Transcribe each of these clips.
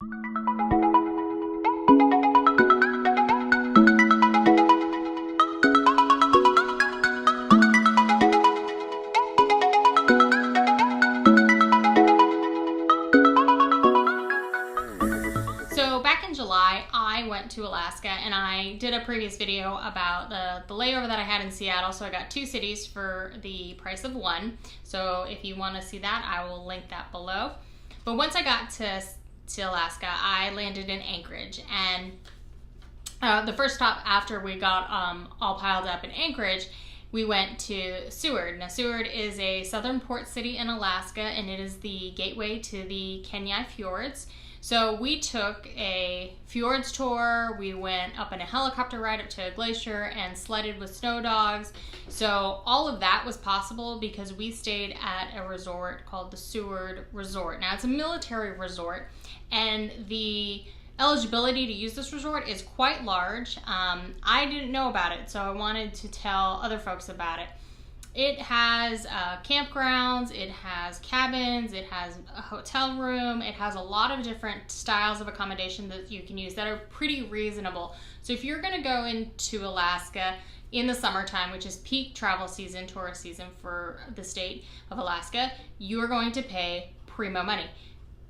So back in July, I went to Alaska, and I did a previous video about the layover that I had in Seattle. So I got 2 cities for the price of 1. So if you want to see that, I will link that below. But once I got to Alaska, I landed in Anchorage, and the first stop after we got all piled up in Anchorage, we went to Seward. Now, Seward is a southern port city in Alaska, and it is the gateway to the Kenai Fjords. So we took a fjords tour. We went up in a helicopter ride up to a glacier and sledded with snow dogs. So all of that was possible because we stayed at a resort called the Seward Resort. Now, it's a military resort, and the eligibility to use this resort is quite large. I didn't know about it, so I wanted to tell other folks about it. It has campgrounds, it has cabins, it has a hotel room, it has a lot of different styles of accommodation that you can use that are pretty reasonable. So if you're gonna go into Alaska in the summertime, which is peak travel season, tourist season for the state of Alaska, you are going to pay primo money.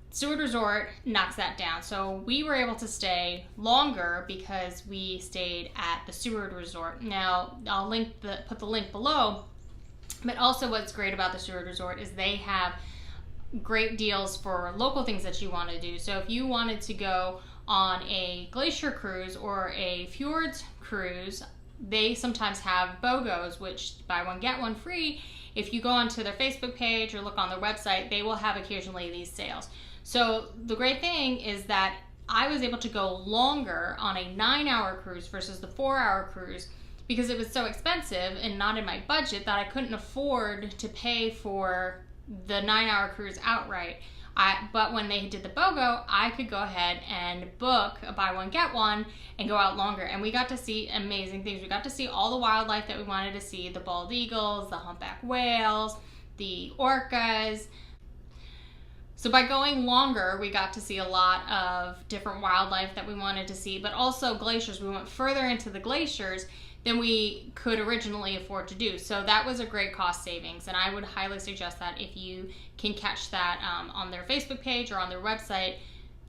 Seward Resort knocks that down. So we were able to stay longer because we stayed at the Seward Resort. Now, I'll put the link below. But also what's great about the Seward Resort is they have great deals for local things that you want to do. So if you wanted to go on a glacier cruise or a fjords cruise, they sometimes have BOGOs, which buy one, get one free. If you go onto their Facebook page or look on their website, they will have occasionally these sales. So the great thing is that I was able to go longer on a 9-hour cruise versus the 4-hour cruise, because it was so expensive and not in my budget that I couldn't afford to pay for the 9-hour cruise outright. But when they did the BOGO, I could go ahead and book a buy one, get one and go out longer. And we got to see amazing things. We got to see all the wildlife that we wanted to see, the bald eagles, the humpback whales, the orcas. So by going longer, we got to see a lot of different wildlife that we wanted to see, but also glaciers. We went further into the glaciers than we could originally afford to do. So that was a great cost savings, and I would highly suggest that if you can catch that on their Facebook page or on their website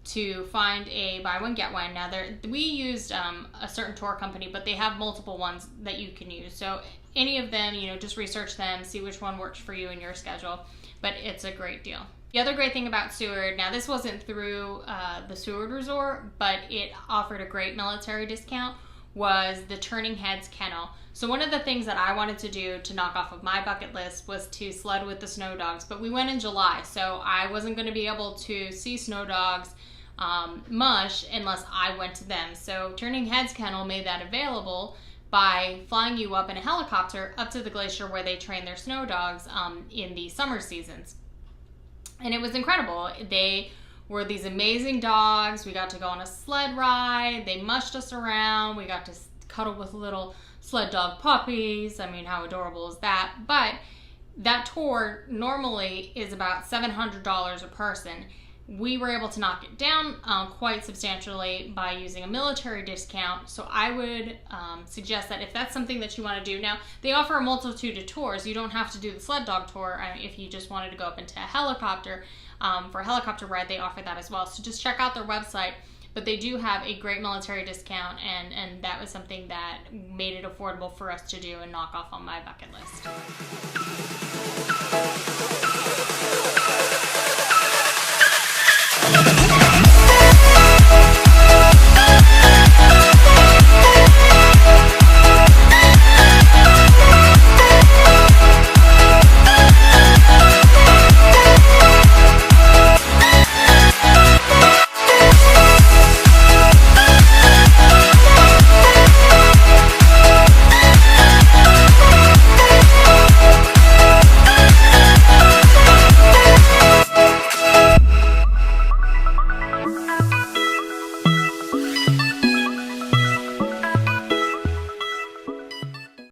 to find a buy one, get one. Now, we used a certain tour company, but they have multiple ones that you can use. So any of them, just research them, see which one works for you in your schedule, but it's a great deal. The other great thing about Seward, now this wasn't through the Seward Resort, but it offered a great military discount, was the Turning Heads Kennel. So one of the things that I wanted to do to knock off of my bucket list was to sled with the snow dogs, but we went in July, so I wasn't going to be able to see snow dogs much unless I went to them. So Turning Heads Kennel made that available by flying you up in a helicopter up to the glacier where they train their snow dogs in the summer seasons. And it was incredible. They were these amazing dogs. We got to go on a sled ride. They mushed us around. We got to cuddle with little sled dog puppies. I mean, how adorable is that? But that tour normally is about $700 a person. We were able to knock it down quite substantially by using a military discount. So I would suggest that if that's something that you want to do. Now, they offer a multitude of tours. You don't have to do the sled dog tour. If you just wanted to go up into a helicopter, for a helicopter ride, they offer that as well. So just check out their website. But they do have a great military discount, and that was something that made it affordable for us to do and knock off on my bucket list.